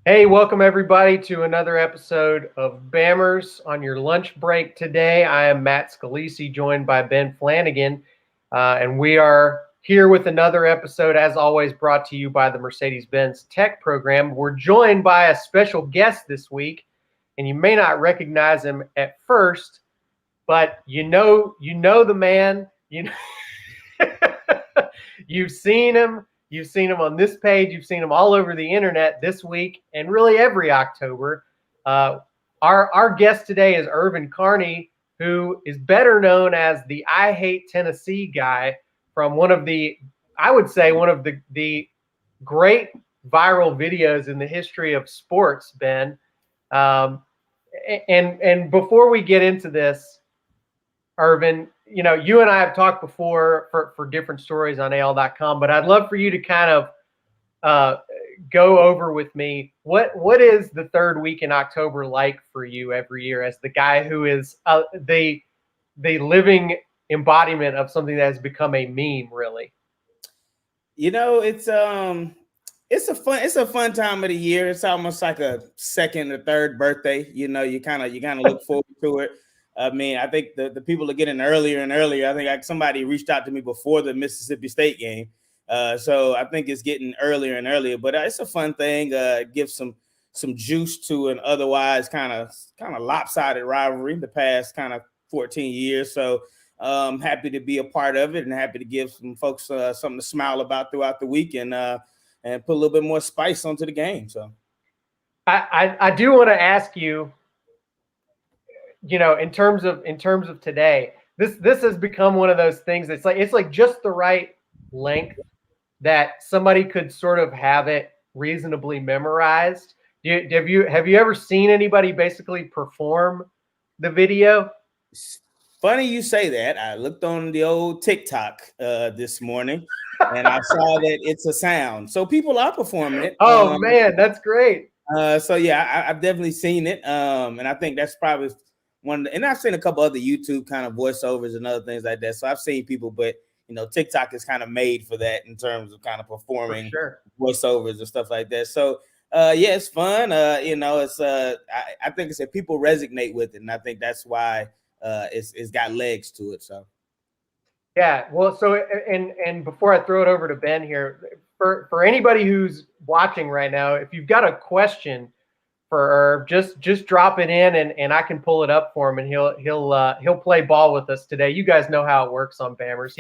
Hey, welcome everybody to another episode of Bammers on your lunch break today. I am Matt Scalisi, joined by Ben Flanagan, and we are here with another episode, as always, brought to you by the Mercedes-Benz Tech Program. We're joined by a special guest this week, and you may not recognize him at first, but you know the man. You've seen him. You've seen him on this page. You've seen him all over the internet this week and really every October. Our guest today is Irvin Carney, who is better known as the I Hate Tennessee guy from one of the great viral videos in the history of sports, Ben. Um, and before we get into this, Irvin, you and I have talked before for different stories on AL.com, but I'd love for you to kind of go over with me what is the third week in October like for you every year as the guy who is the living embodiment of something that has become a meme, really. It's a fun time of the year. It's almost like a second or third birthday. You kind of look forward to it. I mean, I think the people are getting earlier and earlier. I think somebody reached out to me before the Mississippi State game. So I think it's getting earlier and earlier, but it's a fun thing. Gives some juice to an otherwise kind of lopsided rivalry the past kind of 14 years. So happy to be a part of it and happy to give some folks something to smile about throughout the week and put a little bit more spice onto the game. So I do want to ask you, in terms of today, this has become one of those things. It's like just the right length that somebody could sort of have it reasonably memorized. Have you ever seen anybody basically perform the video? Funny you say that. I looked on the old TikTok this morning and I saw that it's a sound. So people are performing it. Oh man, that's great. So yeah, I've definitely seen it. And I think that's probably and I've seen a couple other YouTube kind of voiceovers and other things like that. So I've seen people, but TikTok is kind of made for that in terms of kind of performing voiceovers and stuff like that. So yeah, it's fun. It's I think it's that people resonate with it, and I think that's why it's got legs to it. So yeah, well, so and before I throw it over to Ben here, for anybody who's watching right now, if you've got a question for Irv, just drop it in and I can pull it up for him and he'll play ball with us today. You guys know how it works on Bammers.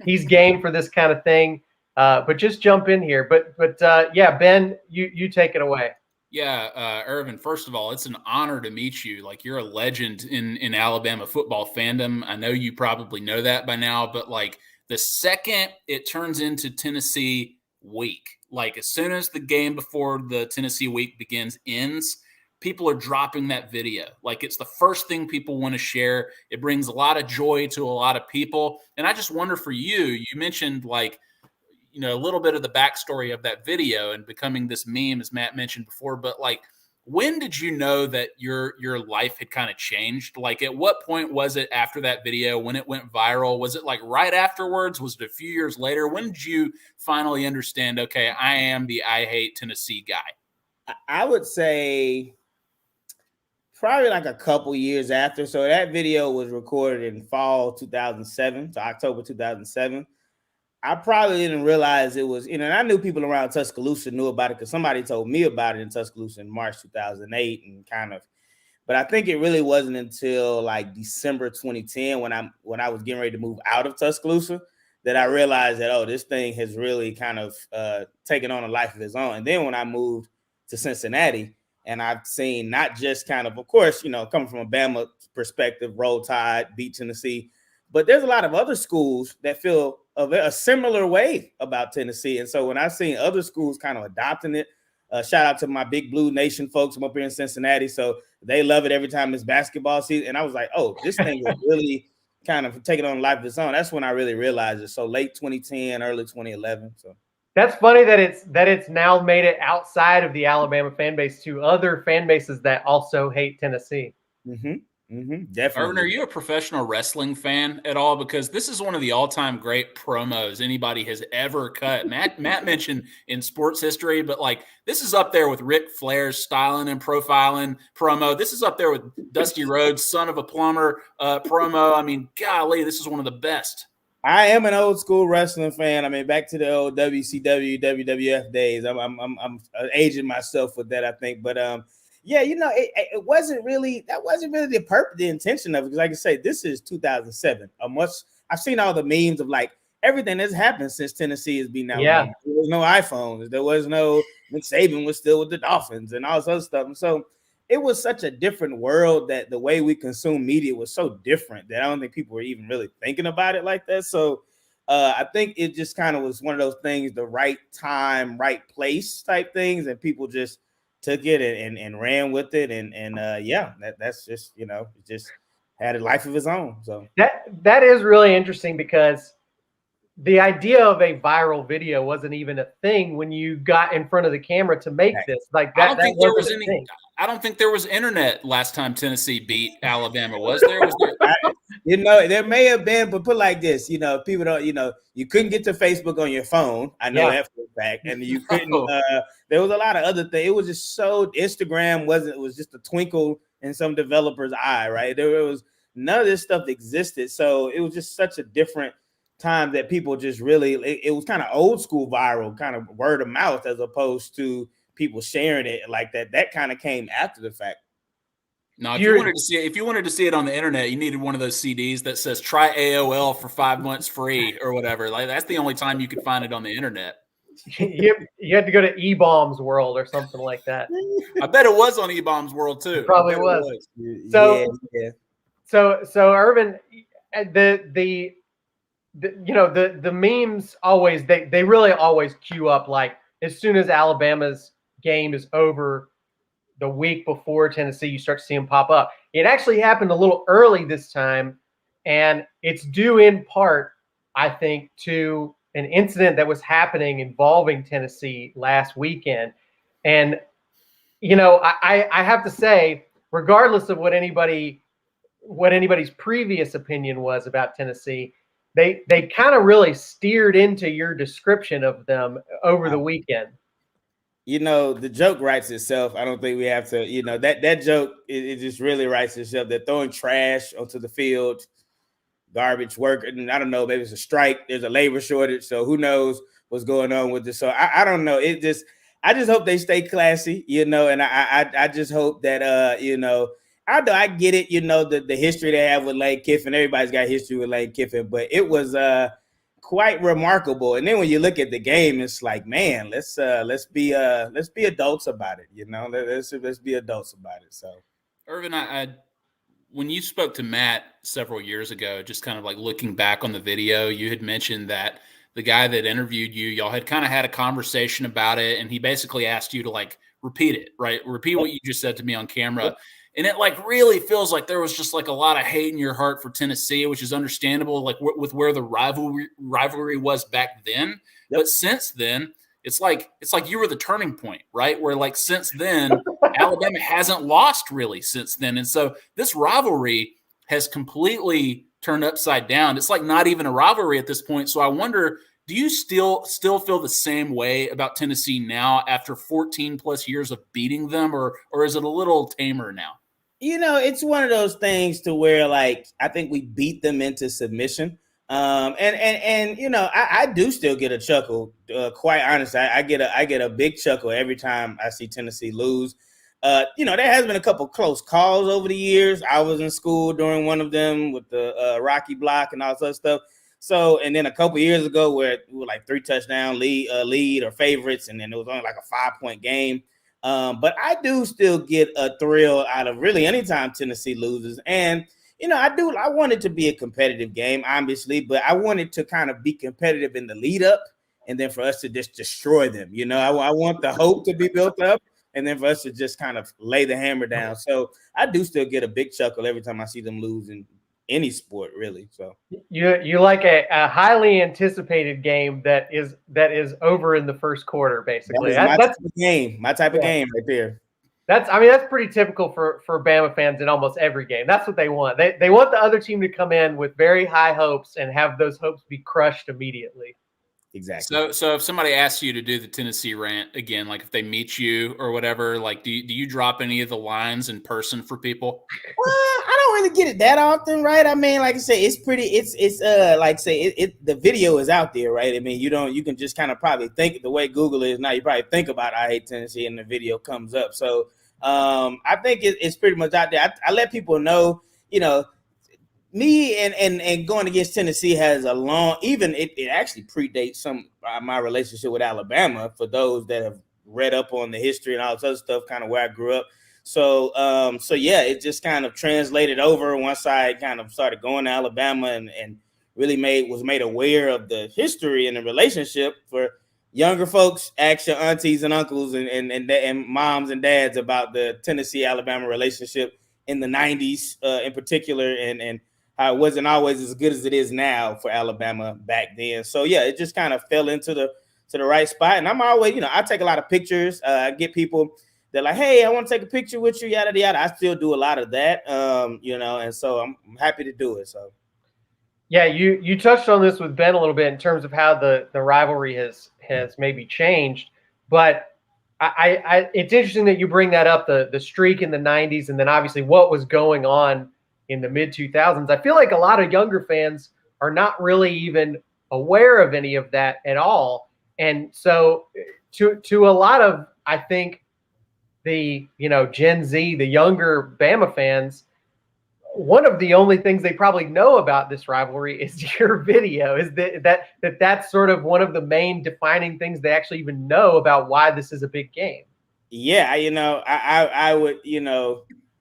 He's game for this kind of thing. But just jump in here. But yeah, Ben, you take it away. Yeah, Irvin, first of all, it's an honor to meet you. Like, you're a legend in Alabama football fandom. I know you probably know that by now, but like the second it turns into Tennessee week, like as soon as the game before the Tennessee week begins ends, people are dropping that video. Like, it's the first thing people want to share. It brings a lot of joy to a lot of people. And I just wonder for you, you mentioned like, a little bit of the backstory of that video and becoming this meme, as Matt mentioned before, but like, when did you know that your life had kind of changed? Like, at what point was it after that video when it went viral? Was it like right afterwards? Was it a few years later? When did you finally understand, okay, I am the I Hate Tennessee guy? I would say probably like a couple years after. So that video was recorded in fall 2007, so October 2007. I probably didn't realize it was, and I knew people around Tuscaloosa knew about it because somebody told me about it in Tuscaloosa in March 2008 but I think it really wasn't until like December 2010 when I was getting ready to move out of Tuscaloosa that I realized that, oh, this thing has really kind of taken on a life of its own. And then when I moved to Cincinnati and I've seen not just kind of course, coming from a Bama perspective, Roll Tide, beat Tennessee, but there's a lot of other schools that feel a similar way about Tennessee. And so when I've seen other schools kind of adopting it, shout out to my Big Blue Nation folks. I'm up here in Cincinnati, so they love it every time it's basketball season. And I was like, oh, this thing is really kind of taking on life of its own. That's when I really realized it. So late 2010, early 2011. So that's funny that it's now made it outside of the Alabama fan base to other fan bases that also hate Tennessee. Mm-hmm. Definitely. Irvin, are you a professional wrestling fan at all? Because this is one of the all-time great promos anybody has ever cut. Matt mentioned in sports history, but like this is up there with Ric Flair's styling and profiling promo. This is up there with Dusty Rhodes' "Son of a Plumber" promo. I mean, golly, this is one of the best. I am an old school wrestling fan. I mean, back to the old WCW, WWF days. I'm aging myself with that, I think. But yeah, it wasn't really the intention of it. Because like I say, this is 2007. I've seen all the memes of like everything that's happened since Tennessee has been Alabama. Yeah. There was no iPhones. There was no Nick Saban was still with the Dolphins and all this other stuff. And so it was such a different world that the way we consume media was so different that I don't think people were even really thinking about it like that. So I think it just kind of was one of those things, the right time, right place type things. And people just took it and ran with it. And that's just, it just had a life of its own. So that is really interesting because the idea of a viral video wasn't even a thing when you got in front of the camera to make this. Like that, I don't think there was internet last time Tennessee beat Alabama. Was there? Was there? There may have been, but put like this, people don't, you couldn't get to Facebook on your phone. I know that for a fact. And you couldn't, there was a lot of other things. It was just Instagram it was just a twinkle in some developer's eye, right? There was none of this stuff existed. So it was just such a different time that people just really, it was kind of old school viral, kind of word of mouth, as opposed to people sharing it like that. That kind of came after the fact. No, if you wanted to see it on the internet, you needed one of those CDs that says "Try AOL for 5 months free" or whatever. Like that's the only time you could find it on the internet. You had to go to E-Bombs World or something like that. I bet it was on E-Bombs World too. It probably was. So, so Irvin, the memes always they really always queue up like as soon as Alabama's game is over the week before Tennessee, you start to see them pop up. It actually happened a little early this time, and it's due in part, I think, to an incident that was happening involving Tennessee last weekend. And, I have to say, regardless of what anybody's previous opinion was about Tennessee, they kind of really steered into your description of them over the weekend. The joke writes itself. I don't think we have to, that joke, it just really writes itself. They're throwing trash onto the field, garbage work. And I don't know, maybe it's a strike. There's a labor shortage. So who knows what's going on with this. So I don't know. I just hope they stay classy, and I just hope that, I get it, the history they have with Lane Kiffin. Everybody's got history with Lane Kiffin, but it was quite remarkable. And then when you look at the game, it's like, man, let's be adults about it. Let's be adults about it. So, Irvin, when you spoke to Matt several years ago, just kind of like looking back on the video, you had mentioned that the guy that interviewed you, y'all had kind of had a conversation about it, and he basically asked you to like repeat it, right? Repeat what you just said to me on camera. Yep. And it like really feels like there was just like a lot of hate in your heart for Tennessee, which is understandable, like with where the rivalry was back then. Yep. But since then, it's like you were the turning point, right? Where like since then, Alabama hasn't lost really since then. And so this rivalry has completely turned upside down. It's like not even a rivalry at this point. So I wonder, do you still feel the same way about Tennessee now after 14 plus years of beating them, or is it a little tamer now? It's one of those things to where like I think we beat them into submission. I do still get a chuckle. Quite honestly, I get a big chuckle every time I see Tennessee lose. There has been a couple close calls over the years. I was in school during one of them with the Rocky Block and all that stuff. So, and then a couple years ago where we were like 3 touchdown lead or favorites, and then it was only like a 5-point game. But I do still get a thrill out of really anytime Tennessee loses. And, I want it to be a competitive game, obviously, but I want it to kind of be competitive in the lead up and then for us to just destroy them. I want the hope to be built up and then for us to just kind of lay the hammer down. So I do still get a big chuckle every time I see them lose in any sport, really. So you like a highly anticipated game that is over in the first quarter, basically. That's my type of game right there. That's pretty typical for Bama fans in almost every game. That's what they want. They want the other team to come in with very high hopes and have those hopes be crushed immediately. Exactly. So if somebody asks you to do the Tennessee rant again, like if they meet you or whatever, like do you drop any of the lines in person for people? Well, I don't really get it that often, right? I mean, like I say, it's pretty. It's like say the video is out there, right? I mean, you can just kind of probably think the way Google is now. You probably think about I hate Tennessee, and the video comes up. So I think it's pretty much out there. I let people know, me and going against Tennessee has a long, even it actually predates some my relationship with Alabama. For those that have read up on the history and all this other stuff, kind of where I grew up. So yeah, it just kind of translated over once I kind of started going to Alabama and really was made aware of the history and the relationship. For younger folks, ask your aunties and uncles and moms and dads about the Tennessee Alabama relationship in the 90s in particular, and how it wasn't always as good as it is now for Alabama back then. So yeah, it just kind of fell into the right spot. And I'm always, I take a lot of pictures. I get people, they're like, hey, I want to take a picture with you, yada yada. I still do a lot of that, and so I'm happy to do it. So yeah, you touched on this with Ben a little bit in terms of how the rivalry has maybe changed, but I it's interesting that you bring that up, the streak in the 90s, and then obviously what was going on in the mid 2000s. I feel like a lot of younger fans are not really even aware of any of that at all. And so to a lot of, I think, the Gen Z, the younger Bama fans, one of the only things they probably know about this rivalry is your video. Is that's sort of one of the main defining things they actually even know about why this is a big game. Yeah, I would,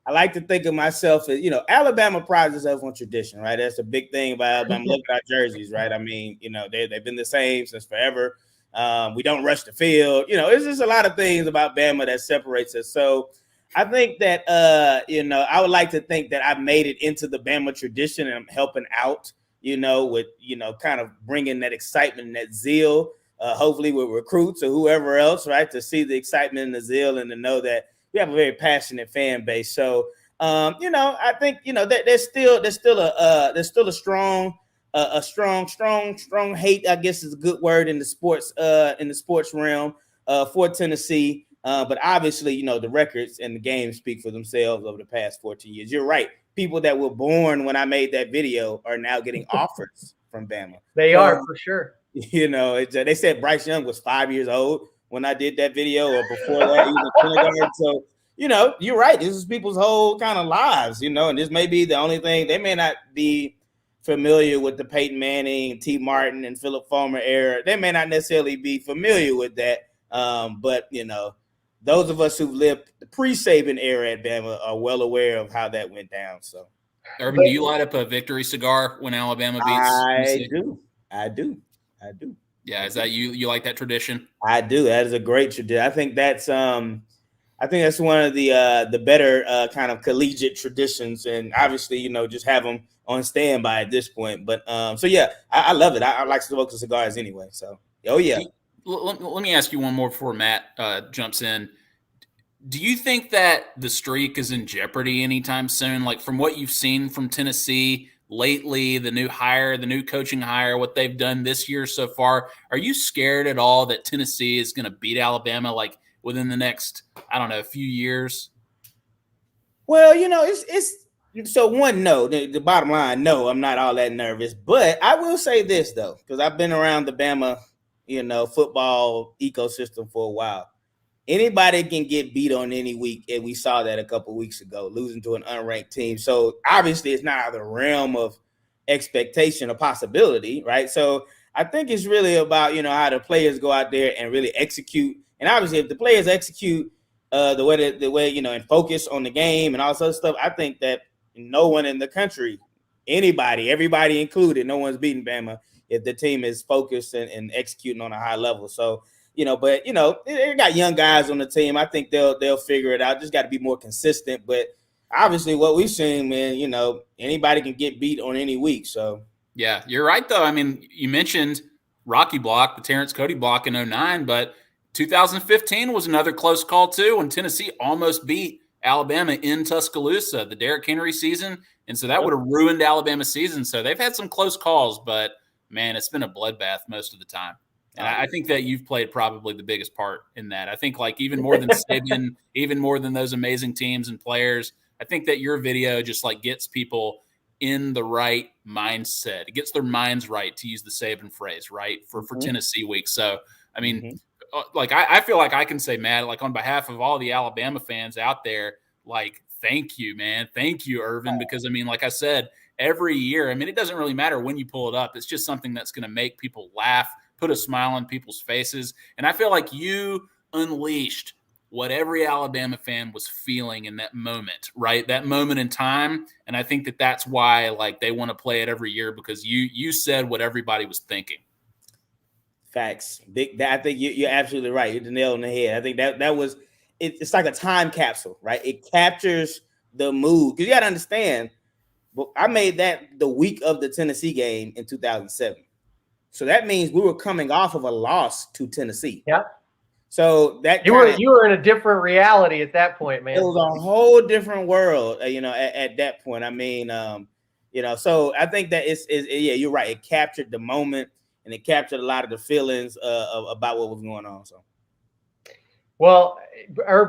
I like to think of myself as, Alabama prides itself on tradition, right? That's a big thing about Alabama. Look at our jerseys, right? I mean, they've been the same since forever. We don't rush the field. It's just a lot of things about Bama that separates us. So I think that, I would like to think that I've made it into the Bama tradition and I'm helping out, with, kind of bringing that excitement and that zeal, hopefully with recruits or whoever else, right? To see the excitement and the zeal and to know that we have a very passionate fan base. So, I think, that there's still a strong hate, I guess is a good word in the sports realm for Tennessee. But obviously, the records and the games speak for themselves over the past 14 years. You're right. People that were born when I made that video are now getting offers from Bama. They are, for sure. They said Bryce Young was 5 years old when I did that video, or before that, he was in kindergarten. So, you're right. This is people's whole kind of lives, and this may be the only thing. They may not be familiar with the Peyton Manning, T. Martin, and Philip Fulmer era. They may not necessarily be familiar with that. But, those of us who've lived the pre-Saban era at Bama are well aware of how that went down. So, Irvin, do you light up a victory cigar when Alabama beats? I do. Yeah, is that you like that tradition? I do. That is a great tradition. I think that's one of the better kind of collegiate traditions, and obviously, just have them on standby at this point. But so yeah, I love it. I like smoking cigars anyway. So yeah. Let me ask you one more before Matt jumps in. Do you think that the streak is in jeopardy anytime soon? Like from what you've seen from Tennessee lately, the new coaching hire, what they've done this year so far, are you scared at all that Tennessee is going to beat Alabama like within the next, I don't know, few years? Well, it's so one, no, the bottom line, no, I'm not all that nervous, but I will say this though, because I've been around the Bama, football ecosystem for a while. Anybody can get beat on any week, and we saw that a couple weeks ago, losing to an unranked team. So obviously, it's not out of the realm of expectation or possibility, right? So I think it's really about how the players go out there and really execute. And obviously, if the players execute the way and focus on the game and all this other stuff, I think that no one in the country, everybody included, no one's beating Bama if the team is focused and executing on a high level. So. But they got young guys on the team. I think they'll figure it out. Just got to be more consistent. But obviously, what we've seen, man, anybody can get beat on any week. So yeah, you're right though. I mean, you mentioned Rocky Block, the Terrence Cody block in 2009, but 2015 was another close call too, when Tennessee almost beat Alabama in Tuscaloosa, the Derrick Henry season. And so that would have ruined Alabama's season. So they've had some close calls, but man, it's been a bloodbath most of the time. And I think that you've played probably the biggest part in that. I think like even more than Saban, even more than those amazing teams and players, I think that your video just like gets people in the right mindset. It gets their minds right, to use the Saban phrase, right, for Tennessee week. So, I mean, like I feel like I can say, Matt, like on behalf of all the Alabama fans out there, like, thank you, man. Thank you, Irvin, because I mean, like I said, every year, I mean, it doesn't really matter when you pull it up. It's just something that's going to make people laugh, put a smile on people's faces. And I feel like you unleashed what every Alabama fan was feeling in that moment, right? That moment in time. And I think that that's why like they want to play it every year, because you said what everybody was thinking. Facts. I think you're absolutely right. You're the nail on the head. I think that was it's like a time capsule, right? It captures the mood. Because you got to understand, I made that the week of the Tennessee game in 2007. So that means we were coming off of a loss to Tennessee. Yeah. So that you were in a different reality at that point, man. It was a whole different world, at that point. I mean, so I think that yeah, you're right. It captured the moment and it captured a lot of the feelings about what was going on. So, well,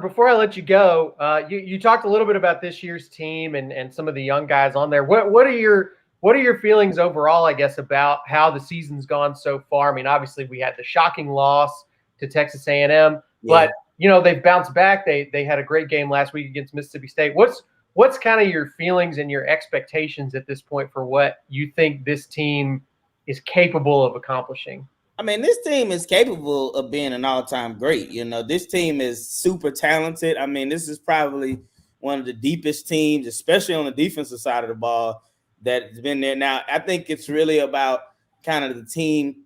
before I let you go, you talked a little bit about this year's team and some of the young guys on there. What are your feelings overall, I guess, about how the season's gone so far? I mean, obviously we had the shocking loss to Texas A&M, but they've bounced back. They had a great game last week against Mississippi State. What's kind of your feelings and your expectations at this point for what you think this team is capable of accomplishing? I mean, this team is capable of being an all-time great. This team is super talented. I mean, this is probably one of the deepest teams, especially on the defensive side of the ball, that's been there. Now, I think it's really about kind of the team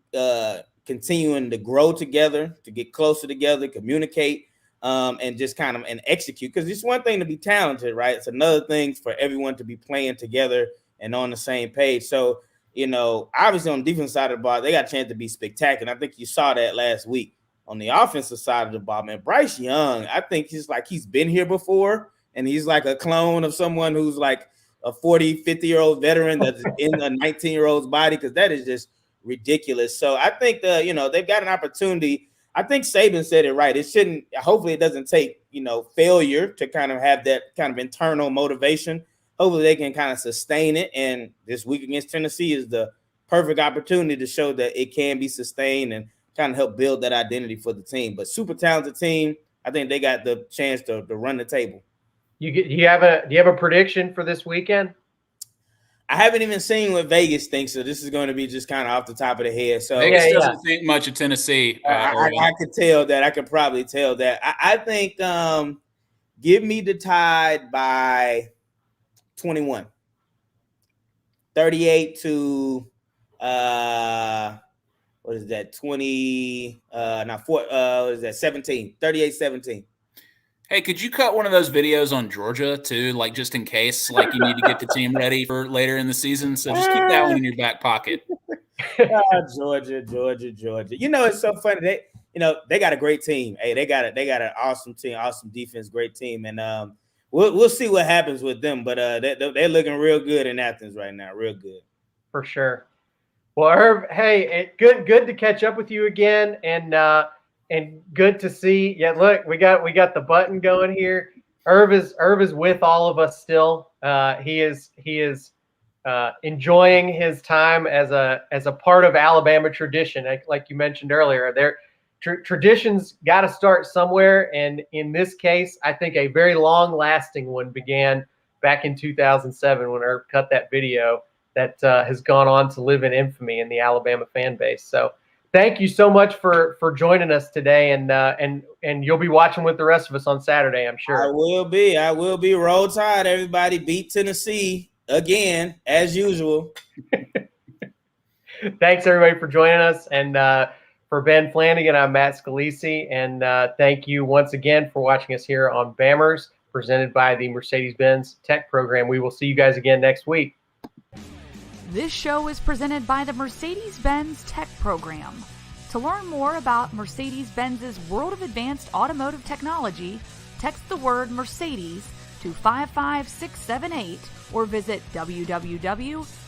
continuing to grow together, to get closer together, communicate, and just kind of and execute. Because it's one thing to be talented, right? It's another thing for everyone to be playing together and on the same page. So, obviously on the defensive side of the ball, they got a chance to be spectacular. I think you saw that last week. On the offensive side of the ball, man, Bryce Young, I think he's been here before, and he's like a clone of someone who's like a 40, 50-year-old veteran that's in a 19-year-old's body, because that is just ridiculous. So I think they've got an opportunity. I think Saban said it right. Hopefully it doesn't take, failure to kind of have that kind of internal motivation. Hopefully they can kind of sustain it. And this week against Tennessee is the perfect opportunity to show that it can be sustained and kind of help build that identity for the team. But super talented team. I think they got the chance to run the table. Do you have a prediction for this weekend? I haven't even seen what Vegas thinks, so this is going to be just kind of off the top of the head. So Vegas doesn't think much of Tennessee. I could tell that. I could probably tell that. I think give me the Tide by 21. 38 to what is that? 20 what is that? 17. 38-17. Hey, could you cut one of those videos on Georgia too, like just in case, like you need to get the team ready for later in the season? So just keep that one in your back pocket. Georgia. It's so funny. They got a great team. Hey, they got an awesome team, awesome defense, great team, and we'll see what happens with them. But they're looking real good in Athens right now, real good. For sure. Well, Irv, hey, good to catch up with you again, and good to see. Yeah, look, we got the button going here. Irv is with all of us still. He is enjoying his time as a part of Alabama tradition. Like you mentioned earlier, traditions got to start somewhere, and in this case, I think a very long-lasting one began back in 2007 when Irv cut that video that has gone on to live in infamy in the Alabama fan base. So thank you so much for joining us today, and you'll be watching with the rest of us on Saturday, I'm sure. I will be. Roll Tide, everybody. Beat Tennessee again, as usual. Thanks, everybody, for joining us. And for Ben Flanagan, I'm Matt Scalisi. And thank you once again for watching us here on Bammers, presented by the Mercedes-Benz Tech Program. We will see you guys again next week. This show is presented by the Mercedes-Benz Tech Program. To learn more about Mercedes-Benz's world of advanced automotive technology, text the word Mercedes to 55678 or visit www.mercedes-benz.com.